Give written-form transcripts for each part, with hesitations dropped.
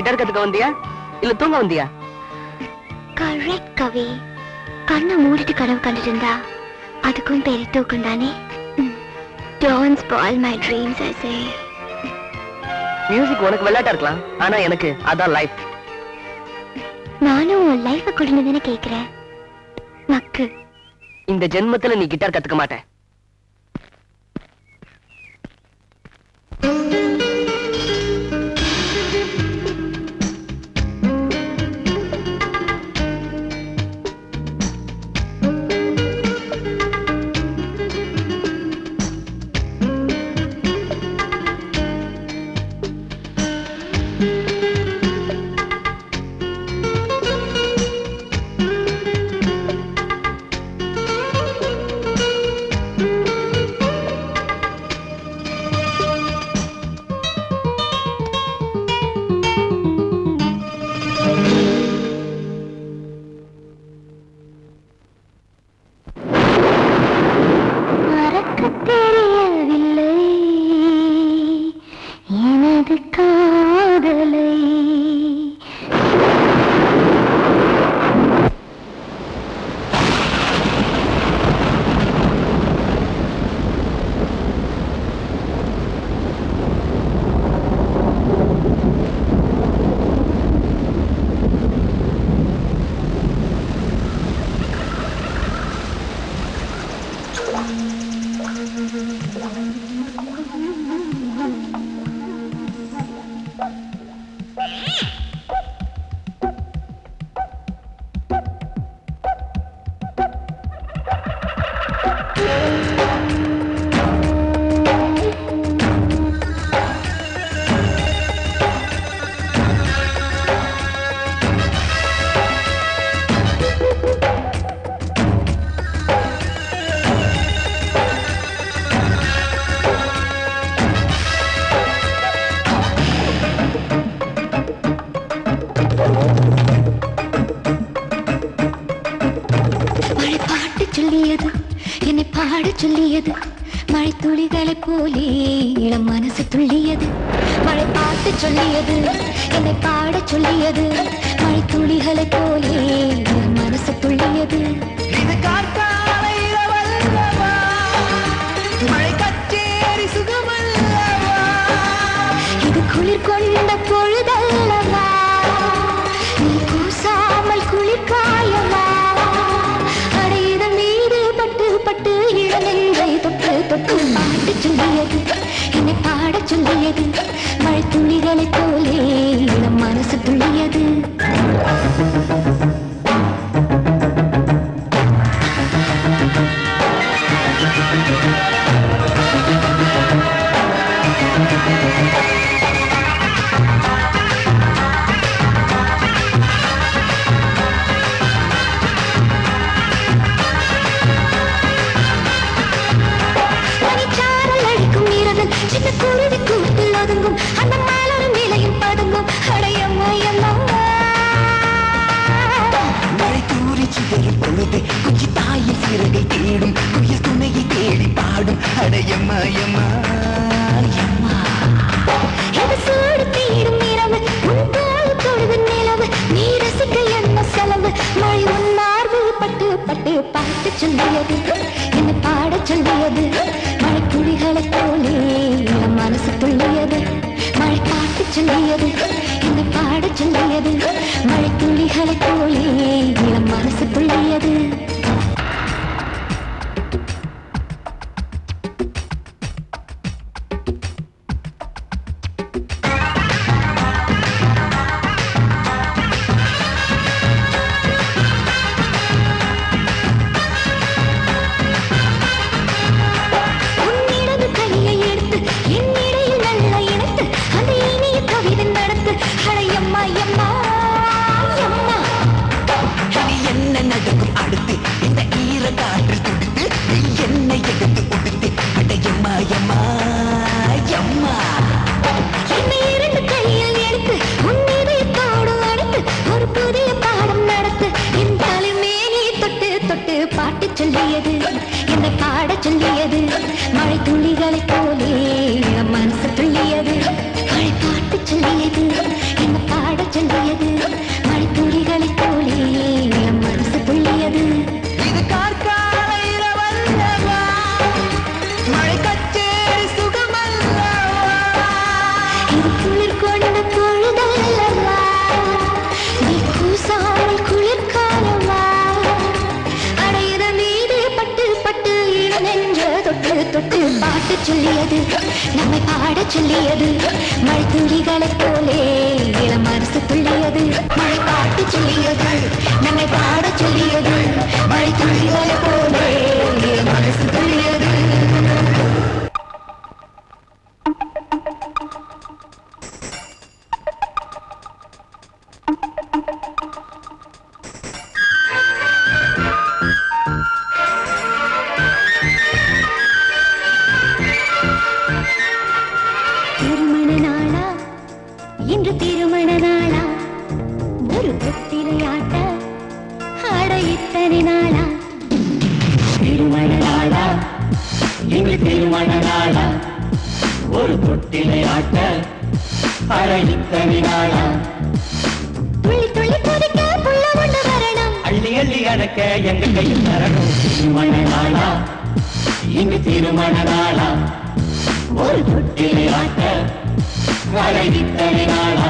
Guitar கத்துக்க வந்தியா இல்ல தூங்க வந்தியா? கரெக்ட் கவி. கண்ணை மூடிட்டு கனவு கண்டுட்டு இருந்தா அதுக்கும் பெரிய தூக்கம் தானே. Don't spoil my dreams, I say. Music உனக்கு விளையாட்டா இருக்கலாம், ஆனா எனக்கு அதான் லைஃப். நானும் உன் லைஃப கொடுன்னு கேக்குறேன். மக்கு இந்த ஜென்மத்துல நீ கிட்டார் கத்துக்க மாட்ட. சொல்லியது மழை துளிகளை போலே இளம் மனசு துள்ளியது. மழை பாட்டு சொல்லியது என்னை பாட சொல்லியது மழை துளிகளை போலே இளம் மனசு துள்ளியது. இது காற்றாலை இரவல்லவா, மழை கச்சேரி சுகமல்லவா, இது குளிர் கொண்ட பொழுதல்லவா, நீ கூசாமல் குளிர் காயவா, பட்டு இளநெஞ்சை தொட்டு தொட்டு பாட்டு சொல்லியது என்னை பாட சொல்லியது மழை துளிகளை போலே இளம் மனசு துள்ளியது. சின்ன குருவி கூட்டில் ஒதுங்கும் அந்த மாலரும் நிலையும் பதுங்கும் அடையம்மா மழை தூரி சிதறும் பொழுது குச்சி தாயில் சிறகை தேடும் குயில் துணையை தேடி பாடும் அடையம்மா இது சூடு தீடும் இரவு உன் தோல் தொழுது நிலவு நீ ரசிக்க என்ன செலவு மழை உன் மார்பு பட்டு பட்டு பாட்டு சொல்லியது என்னை பாட சொல்லியது மழை துளிகளை போலே இளம் மனசு துள்ளியது. மழை பாட்டு சொல்லியது என்னை பாட சொல்லியது மழை துளிகளை போலே இளம் மனசு துள்ளியது. பாட்டு சொல்லியது என்னை பாட சொல்லியது மழை துளிகளை போலே மனசு துள்ளியது மழை பாட்டு சொல்லியது என்னை பாட சொல்லியது மழைத்துளிகளைப் போலே என் மனசு துள்ளியது இது கார்கால இரவல்லவா மழை கச்சேரி சுகமல்லவா இது குளிர் கொண்ட பொழுதல்லவா நீ கூசாமல் குளிர்காலவா அடையிற மீது பட்டு பட்டு இளநெஞ்ச தொட்டு தொட்டு பாட்டு சொல்லியது நம்மை பாட சொல்லியது மழை துளிகளைப் போலே இளம் மனசு துள்ளியது மழை பாட்டு சொல்லியது நம்மை பாட சொல்லியது மழை துளிகளைப் போலே இளம் மனசு துள்ளியது திருமண நாளா இன்று திருமண நாளா ஒரு தொட்டிலையாட்ட ஆட இத்தனை நாளா திருமண நாளா இன்று திருமண நாளா ஒரு தொட்டிலை ஆட்ட அழகித்தனி நாளா துள்ளி துள்ளி குதிக்க புள்ள ஒண்ணு வரணும் அள்ளி அள்ளி அடக்க எங்க கையில் தரணும் திருமண நாளா இங்கு திருமண நாளா ஒரு தொட்டிலை ஆட்ட அழகித்தனி நாளா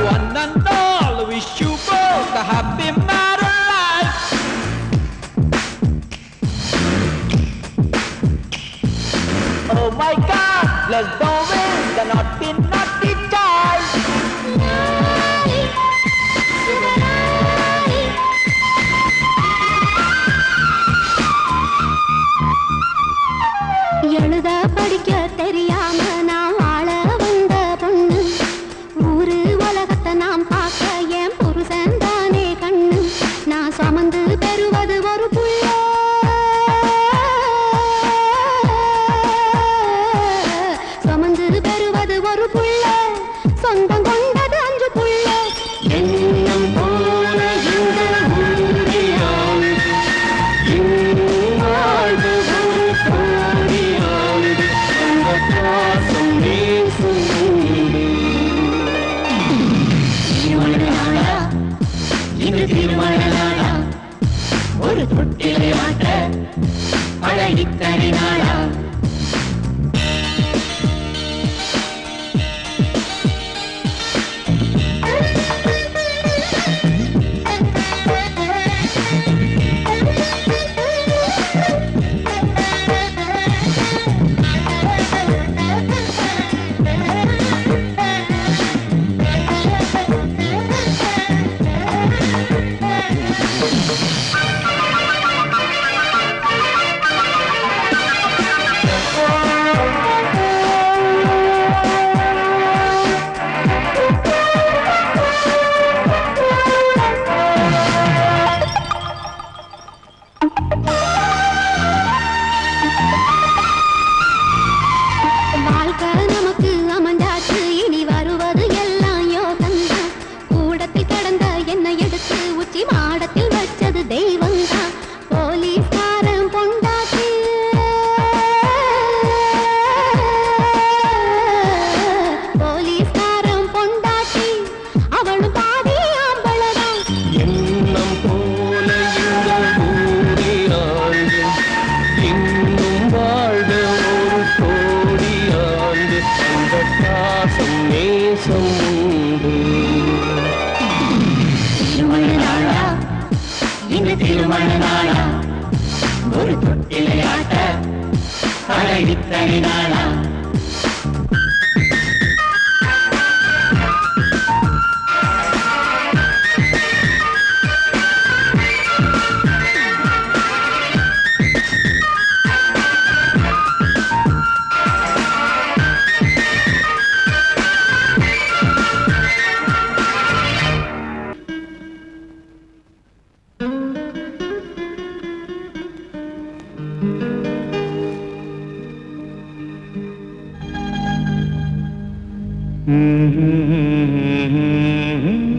One and all, wish you both a happy married life. Oh my God, let's go with the naughty, naughty child. எழுத படிக்க தெரியாம நான் வாழ வந்த பொண்ணு ஊரு உலகத்தை நாம் பார்க்க என் புருஷன் தானே கண்ணு நான் சுமந்து பெறுவது ஒரு புள்ள சுமந்து பெறுவது ஒரு புள்ள சொந்தம் கொண்டது 5 புள்ள எண்ணம் போல இந்த ஊரியாள் வாழ்வு ஒரு கோடியாள் அந்த பாசம் நேசம் திருமண நாளா இன்று திருமண நாளா ஒரு தொட்டிலை ஆட்ட அழகித்தனி நாளா வாழ்க்கை நமக்கு அமைஞ்சாச்சு இனி வருவது எல்லாம் யோகம்தான் கூடத்தில் கிடந்த என்னை எடுத்து உச்சி மாடத்தில் வச்சது தெய்வம்தான் போலீஸ்காரன் பொண்டாட்டி போலீஸ்காரன் பொண்டாட்டி அவளும் பாதி ஆம்பளதான் எண்ணம் போல இந்த ஊரியாள் இன்னும் வாழ்க ஒரு கோடி ஆண்டு அந்த பாசம் நேசம் உண்டு திருமண நாளா இன்று திருமண நாளா ஒரு தொட்டிலை ஆட்ட அழகித்தனி நாளா Mm-hmm.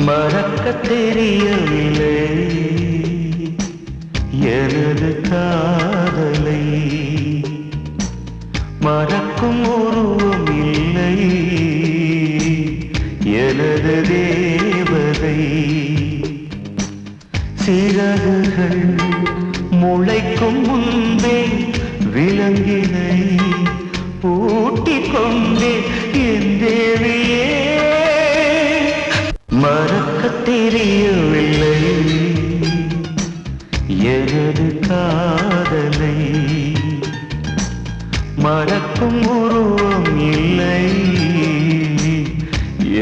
மறக்கத் தெரியவில்லை எனது காதலை, மறக்கும் உருவம் இல்லை எனது தேவதை. சிறகுகள் முளைக்கும் முன்பே விலங்கினை பூட்டிக் கொண்டே என் தேவியே. மறக்கத் தெரியவில்லை எனது காதலை, மறக்கும் உருவம் இல்லை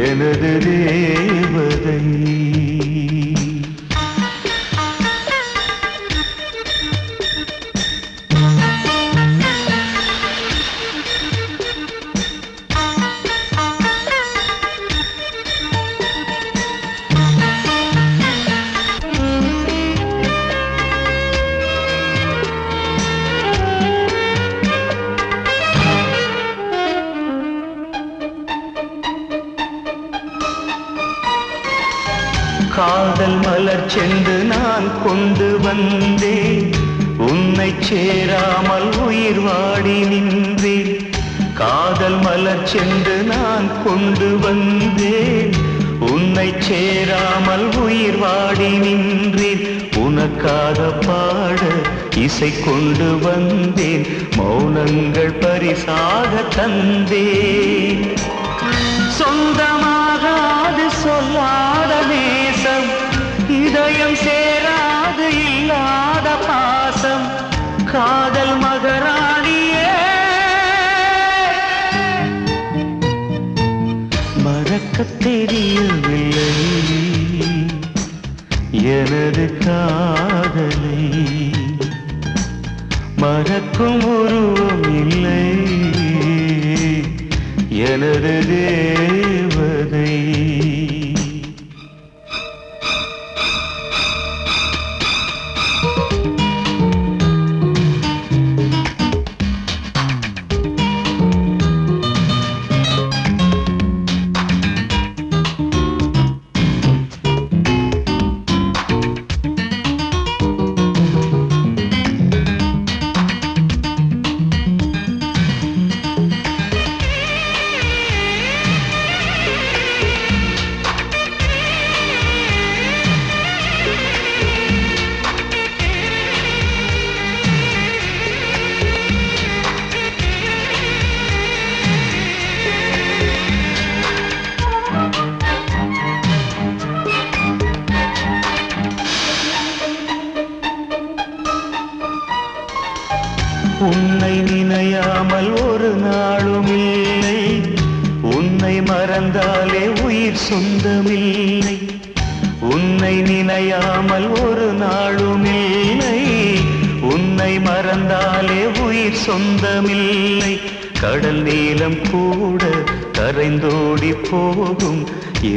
எனது தேவதை. காதல் மலர் சென்று நான் கொண்டு வந்தேன், உன்னை சேராமல் உயிர் வாடி நின்றேன். காதல் மலர் சென்று நான் கொண்டு வந்தேன், உன்னை சேராமல் உயிர் வாடி நின்றேன். உனக்காக பாட இசை கொண்டு வந்தேன், மௌனங்கள் பரிசாக தந்தேன். சொந்தமாகாது சொல்லாத நேசம், இதயம் சேராது இல்லாத பாசம். காதல் மகராணியே மறக்கத் தெரியவில்லை எனது காதலை, மறக்கும் உருவம் இல்லை எனது தேவதை. உன்னை நினையாமல் ஒரு நாளும் இல்லை, உன்னை மறந்தாலே உயிர் சொந்தமில்லை. உன்னை நினையாமல் ஒரு நாளும் இல்லை, உன்னை மறந்தாலே உயிர் சொந்தமில்லை. கடல் நீளம் கூட கரைந்தோடி போகும்,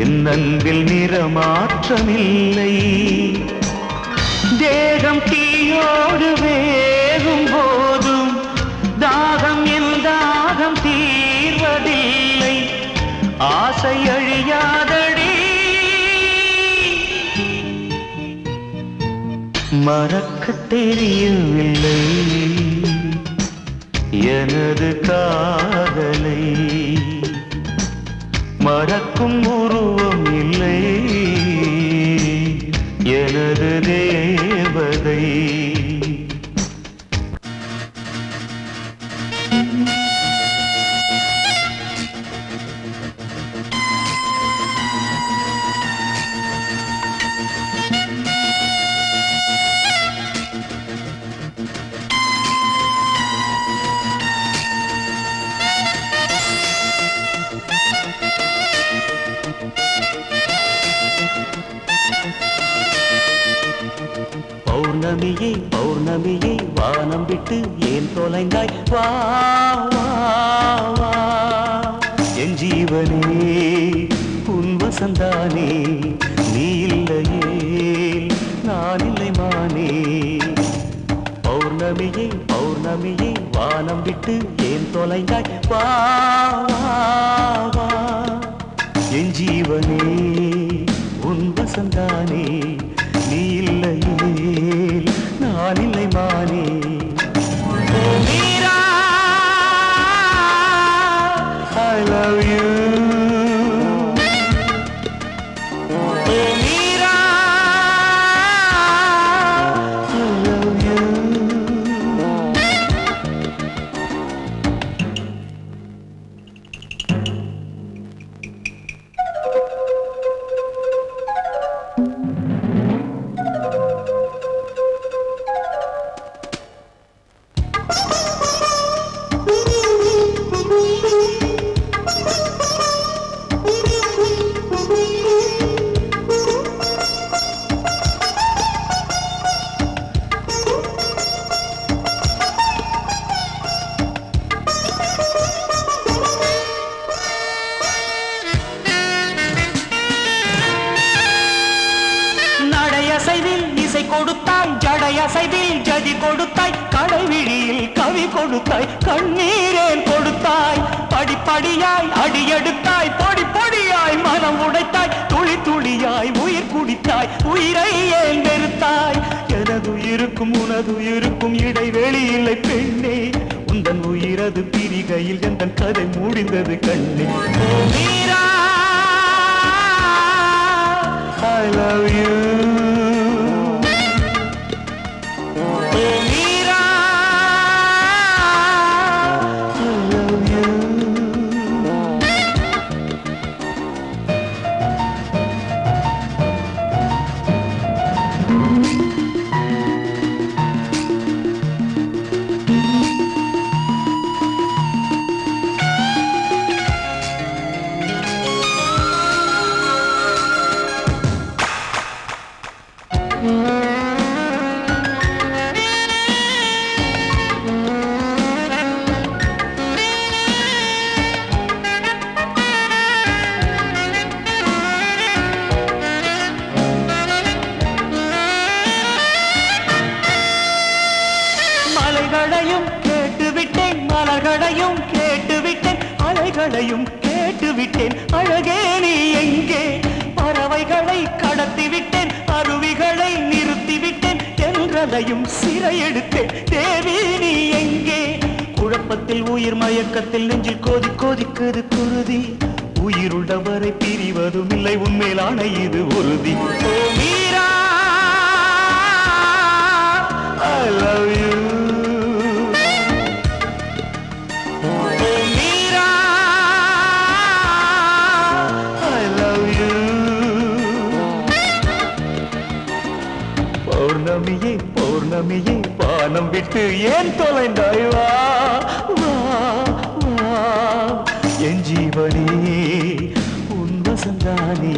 என் அன்பில் நிறமாற்றமில்லை. தேகம் தீயோடு வேகும் போதும் தாகம் என் தாகம் தீர்வதில்லை. ஆசை அழியாதடி, மறக்கத் தெரியவில்லை எனது காதலை, மறக்கும் உருவம் இல்லை எனது தேவதை. பௌர்ணமியே பௌர்ணமியே வானம் விட்டு ஏன் தொலைந்தாய் வா வா வா என் ஜீவனே உன் வசந்தானே நீ இல்லையே நான் இல்லை மானே பௌர்ணமியே பௌர்ணமியே வானம் விட்டு ஏன் தொலைந்தாய் வா வா வா என் ஜீவனே உன் வசந்தானே நீ இல்லையே நான் இல்லை மானே ஓ Meera I love you O Meera I love you நடையசைவில் இசை கொடுத்தாய் ஜடையசைவில் ஜதி கொடுத்தாய் கடைவிழியில் கவி கொடுத்தாய் கண்ணீரேன் கொடுத்தாய் படிப்படியாய் அடியெடுத்தாய் பொடி பொடியாய் மனம் உடைத்தாய் துளி துளியாய் உயிர் குடித்தாய் உயிரை ஏன் வெறுத்தாய் எனது உயிருக்கும் உனது உயிருக்கும் இடைவெளி இல்லை பெண்ணே உந்தன் உயிரது பிரிகையில் எந்தன் கதை முடிந்தது கண்ணே ஓ Meera I love you O Meera I love you மலைகளையும் கேட்டுவிட்டேன் மலர்களையும் கேட்டுவிட்டேன் அலைகளையும் கேட்டுவிட்டேன் அழகே நீ எங்கே பறவைகளை கடத்திவிட்டேன் அருவிகளை நிறுத்திவிட்டேன் என்றதையும் சிறையெடுத்தேன் தேவி நீ எங்கே குழப்பத்தில் உயிர் மயக்கத்தில் நெஞ்சில் கோதி கோதிக்குது குருதி உயிருள்ளவரை பிரிவதும் இல்லை உண்மையிலான இது உறுதி ஓ மீரா I love you பௌர்ணமியே பௌர்ணமியே வானம் விட்டு ஏன் தொலைந்தாய் வா வா வா என் ஜீவனே உன் வசந்தானே